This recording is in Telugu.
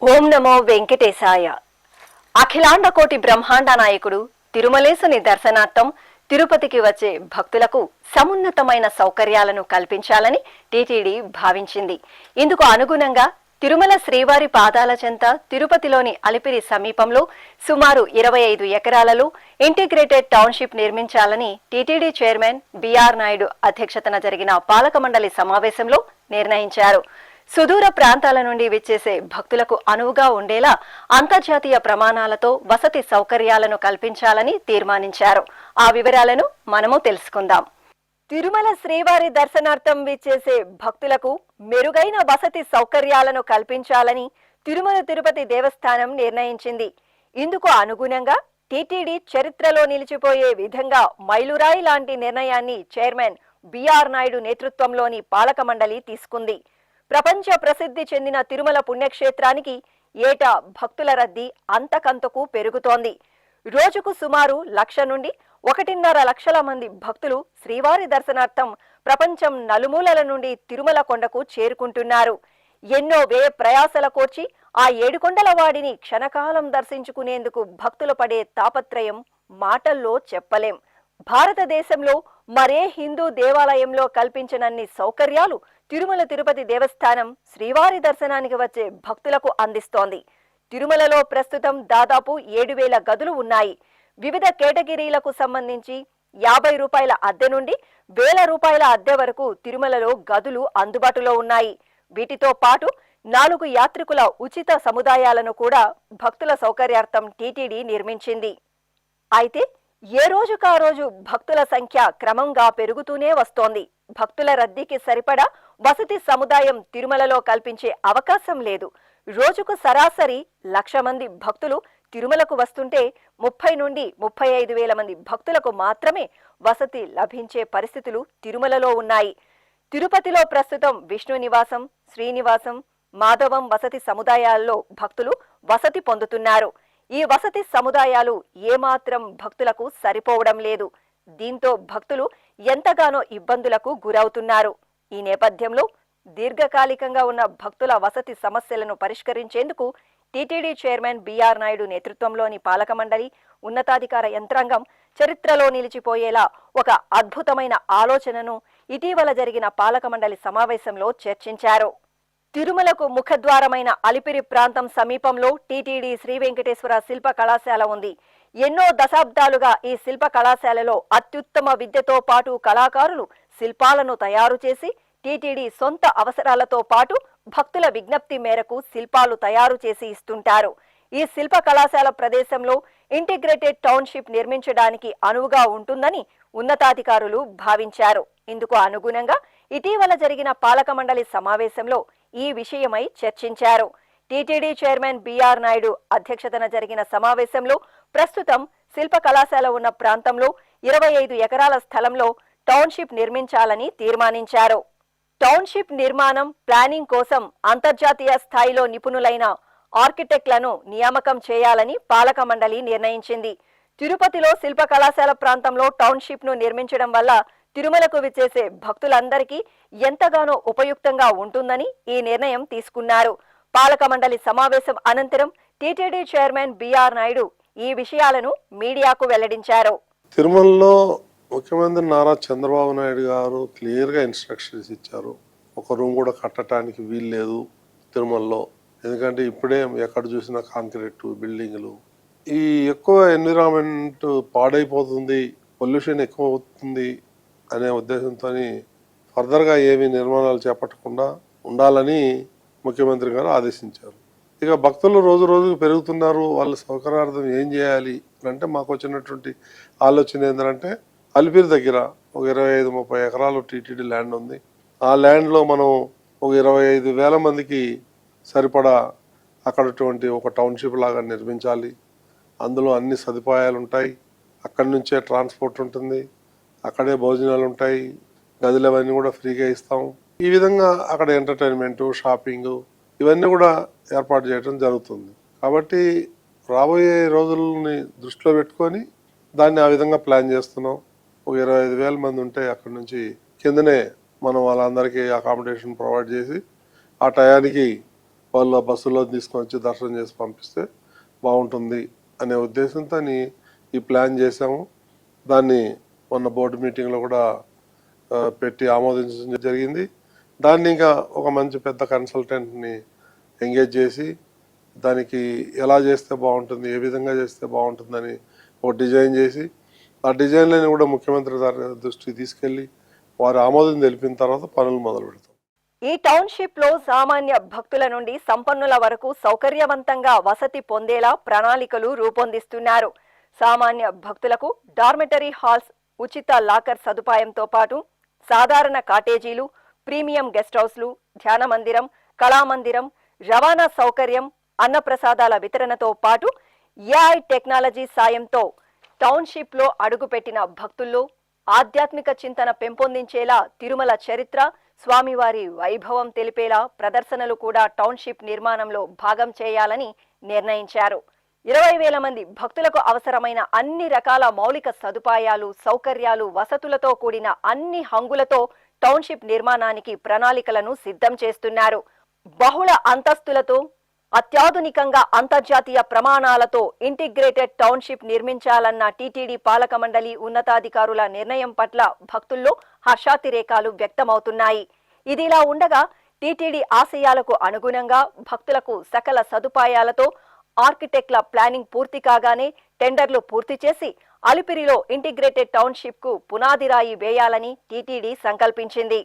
ఓం నమో వెంకటేశాయ. అఖిలాండ కోటి బ్రహ్మాండ నాయకుడు తిరుమలేశుని దర్శనార్థం తిరుపతికి వచ్చే భక్తులకు సమున్నతమైన సౌకర్యాలను కల్పించాలని టీటీడీ భావించింది. ఇందుకు అనుగుణంగా తిరుమల శ్రీవారి పాదాల చెంత తిరుపతిలోని అలిపిరి సమీపంలో సుమారు 25 ఎకరాలలో ఇంటిగ్రేటెడ్ టౌన్షిప్ నిర్మించాలని టీటీడీ చైర్మన్ బిఆర్ నాయుడు అధ్యక్షతన జరిగిన పాలక మండలి సమావేశంలో నిర్ణయించారు. సుదూర ప్రాంతాల నుండి విచ్చేసే భక్తులకు అనువుగా ఉండేలా అంతర్జాతీయ ప్రమాణాలతో వసతి సౌకర్యాలను కల్పించాలని తీర్మానించారు. ఆ వివరాలను మనము తెలుసుకుందాం. తిరుమల శ్రీవారి దర్శనార్థం విచ్చేసే భక్తులకు మెరుగైన వసతి సౌకర్యాలను కల్పించాలని తిరుమల తిరుపతి దేవస్థానం నిర్ణయించింది. ఇందుకు అనుగుణంగా టీటీడీ చరిత్రలో నిలిచిపోయే విధంగా మైలురాయి లాంటి నిర్ణయాన్ని చైర్మన్ బిఆర్ నాయుడు నేతృత్వంలోని పాలక మండలి తీసుకుంది. ప్రపంచ ప్రసిద్ధి చెందిన తిరుమల పుణ్యక్షేత్రానికి ఏటా భక్తుల రద్దీ అంతకంతకు పెరుగుతోంది. రోజుకు సుమారు 1,00,000 నుండి 1.5 లక్షల మంది భక్తులు శ్రీవారి దర్శనార్థం ప్రపంచం నలుమూలల నుండి తిరుమల కొండకు చేరుకుంటున్నారు. ఎన్నో వ్యయ ప్రయాసల కోర్చి ఆ ఏడుకొండల వాడిని క్షణకాలం దర్శించుకునేందుకు భక్తులు పడే తాపత్రయం మాటల్లో చెప్పలేం. భారతదేశంలో మరే హిందూ దేవాలయంలో కల్పించనన్ని సౌకర్యాలు తిరుమల తిరుపతి దేవస్థానం శ్రీవారి దర్శనానికి వచ్చే భక్తులకు అందిస్తోంది. తిరుమలలో ప్రస్తుతం దాదాపు 7,000 గదులు ఉన్నాయి. వివిధ కేటగిరీలకు సంబంధించి 50 రూపాయల అద్దె నుండి 1,000 రూపాయల అద్దె వరకు తిరుమలలో గదులు అందుబాటులో ఉన్నాయి. వీటితో పాటు 4 యాత్రికుల ఉచిత సముదాయాలను కూడా భక్తుల సౌకర్యార్థం టీటీడీ నిర్మించింది. అయితే ఏ రోజుకా రోజు భక్తుల సంఖ్య క్రమంగా పెరుగుతూనే వస్తోంది. భక్తుల రద్దీకి సరిపడా వసతి సముదాయం తిరుమలలో కల్పించే అవకాశం లేదు. రోజుకు సరాసరి 1,00,000 మంది భక్తులు తిరుమలకు వస్తుంటే 30 నుండి 35,000 మంది భక్తులకు మాత్రమే వసతి లభించే పరిస్థితులు తిరుమలలో ఉన్నాయి. తిరుపతిలో ప్రస్తుతం విష్ణు నివాసం, శ్రీనివాసం, మాధవం వసతి సముదాయాల్లో భక్తులు వసతి పొందుతున్నారు. ఈ వసతి సముదాయాలు ఏమాత్రం భక్తులకు సరిపోవడం లేదు. దీంతో భక్తులు ఎంతగానో ఇబ్బందులకు గురవుతున్నారు. ఈ నేపథ్యంలో దీర్ఘకాలికంగా ఉన్న భక్తుల వసతి సమస్యలను పరిష్కరించేందుకు టీటీడీ చైర్మన్ బిఆర్ నాయుడు నేతృత్వంలోని పాలక మండలి, ఉన్నతాధికార యంత్రాంగం చరిత్రలో నిలిచిపోయేలా ఒక అద్భుతమైన ఆలోచనను ఇటీవల జరిగిన పాలక మండలి సమావేశంలో చర్చించారు. తిరుమలకు ముఖద్వారమైన అలిపిరి ప్రాంతం సమీపంలో టీటీడీ శ్రీ వెంకటేశ్వర శిల్ప కళాశాల ఉంది. ఎన్నో దశాబ్దాలుగా ఈ శిల్ప కళాశాలలో అత్యుత్తమ విద్యతో పాటు కళాకారులు శిల్పాలను తయారు చేసి టీటీడీ సొంత అవసరాలతో పాటు భక్తుల విజ్ఞప్తి మేరకు శిల్పాలు తయారు చేసి ఇస్తుంటారు. ఈ శిల్ప కళాశాల ప్రదేశంలో ఇంటిగ్రేటెడ్ టౌన్షిప్ నిర్మించడానికి అనువుగా ఉంటుందని ఉన్నతాధికారులు భావించారు. ఇందుకు అనుగుణంగా ఇటీవల జరిగిన పాలక మండలి సమావేశంలో ఈ విషయమై చర్చించారు. టీటీడీ చైర్మన్ బిఆర్ నాయుడు అధ్యక్షతన జరిగిన సమావేశంలో ప్రస్తుతం శిల్ప కళాశాల ఉన్న ప్రాంతంలో 25 ఎకరాల స్థలంలో టౌన్షిప్ నిర్మించాలని తీర్మానించారు. టౌన్షిప్ నిర్మాణం, ప్లానింగ్ కోసం అంతర్జాతీయ స్థాయిలో నిపుణులైన ఆర్కిటెక్ట్లను నియామకం చేయాలని పాలక మండలి నిర్ణయించింది. తిరుపతిలో శిల్ప కళాశాల ప్రాంతంలో టౌన్షిప్ ను నిర్మించడం వల్ల తిరుమలకు విచ్చేసే భక్తులందరికీ ఎంతగానో ఉపయుక్తంగా ఉంటుందని ఈ నిర్ణయం తీసుకున్నారు. పాలక మండలి సమావేశం అనంతరం టీటీడీ చైర్మన్ బిఆర్ నాయుడు ఈ విషయాలను మీడియాకు వెల్లడించారు. తిరుమలలో ముఖ్యమంత్రి నారా చంద్రబాబు నాయుడు గారు క్లియర్గా ఇన్స్ట్రక్షన్స్ ఇచ్చారు. ఒక రూమ్ కూడా కట్టడానికి వీలు లేదు తిరుమలలో. ఎందుకంటే ఇప్పుడే ఎక్కడ చూసినా కాంక్రీట్ బిల్డింగ్లు, ఈ ఎక్కువ ఎన్విరాన్మెంట్ పాడైపోతుంది, పొల్యూషన్ ఎక్కువ అవుతుంది అనే ఉద్దేశంతో ఫర్దర్గా ఏమీ నిర్మాణాలు చేపట్టకుండా ఉండాలని ముఖ్యమంత్రి గారు ఆదేశించారు. ఇక భక్తులు రోజు రోజుకు పెరుగుతున్నారు. వాళ్ళ సౌకర్యార్థం ఏం చేయాలి అంటే మాకు వచ్చినటువంటి ఆలోచన ఏంటంటే, అలిపిరి దగ్గర ఒక 25-30 ఎకరాలు టీటీడీ ల్యాండ్ ఉంది. ఆ ల్యాండ్లో మనం ఒక 25,000 మందికి సరిపడా అక్కడటువంటి ఒక టౌన్షిప్ లాగా నిర్మించాలి. అందులో అన్ని సదుపాయాలు ఉంటాయి. అక్కడి నుంచే ట్రాన్స్పోర్ట్ ఉంటుంది, అక్కడే భోజనాలు ఉంటాయి, గదులు అవన్నీ కూడా ఫ్రీగా ఇస్తాం. ఈ విధంగా అక్కడ ఎంటర్టైన్మెంటు, షాపింగు ఇవన్నీ కూడా ఏర్పాటు చేయడం జరుగుతుంది. కాబట్టి రాబోయే రోజుల్ని దృష్టిలో పెట్టుకొని దాన్ని ఆ విధంగా ప్లాన్ చేస్తున్నాం. ఒక 25,000 మంది ఉంటే అక్కడి నుంచి కిందనే మనం వాళ్ళందరికీ అకామిడేషన్ ప్రొవైడ్ చేసి ఆ టయానికి వాళ్ళు ఆ బస్సులో తీసుకొని వచ్చి దర్శనం చేసి పంపిస్తే బాగుంటుంది అనే ఉద్దేశంతో ఈ ప్లాన్ చేశాము. దాన్ని మొన్న బోర్డు మీటింగ్లో కూడా పెట్టి ఆమోదించడం జరిగింది. దాన్ని ఇంకా ఒక మంచి పెద్ద కన్సల్టెంట్ని ఎంగేజ్ చేసి దానికి ఎలా చేస్తే బాగుంటుంది, ఏ విధంగా చేస్తే బాగుంటుందని ఒక డిజైన్ చేసి ఆ డిజైన్లని కూడా ముఖ్యమంత్రి గారి దృష్టికి తీసుకెళ్ళి వారు ఆమోదం తెలిపిన తర్వాత పనులు మొదలు పెడతాం. ఈ టౌన్షిప్ లో సామాన్య భక్తుల నుండి సంపన్నుల వరకు సౌకర్యవంతంగా వసతి పొందేలా ప్రణాళికలు రూపొందిస్తున్నారు. సామాన్య భక్తులకు డార్మెటరీ హాల్స్, ఉచిత లాకర్ సదుపాయంతో పాటు సాధారణ కాటేజీలు, ప్రీమియం గెస్ట్ హౌస్లు, ధ్యాన మందిరం, కళామందిరం, రవాణా సౌకర్యం, అన్నప్రసాదాల వితరణతో పాటు ఏఐ టెక్నాలజీ సాయంతో టౌన్షిప్ లో అడుగుపెట్టిన భక్తుల్లో ఆధ్యాత్మిక చింతన పెంపొందించేలా తిరుమల చరిత్ర, స్వామివారి వైభవం తెలిపేలా ప్రదర్శనలు కూడా టౌన్షిప్ నిర్మాణంలో భాగం చేయాలని నిర్ణయించారు. 20,000 మంది భక్తులకు అవసరమైన అన్ని రకాల మౌలిక సదుపాయాలు, సౌకర్యాలు, వసతులతో కూడిన అన్ని హంగులతో టౌన్షిప్ నిర్మాణానికి ప్రణాళికలను సిద్ధం చేస్తున్నారు. బహుళ అంతస్తులతో అత్యాధునికంగా అంతర్జాతీయ ప్రమాణాలతో ఇంటిగ్రేటెడ్ టౌన్షిప్ నిర్మించాలన్న టీటీడీ పాలక మండలి ఉన్నతాధికారుల నిర్ణయం పట్ల భక్తుల్లో హర్షాతిరేకాలు వ్యక్తమవుతున్నాయి. ఇదిలా ఉండగా టీటీడీ ఆశయాలకు అనుగుణంగా భక్తులకు సకల సదుపాయాలతో ఆర్కిటెక్ట్ల ప్లానింగ్ పూర్తి కాగానే టెండర్లు పూర్తి చేసి అలిపిరిలో ఇంటిగ్రేటెడ్ టౌన్షిప్ కు పునాదిరాయి వేయాలని టీటీడీ సంకల్పించింది.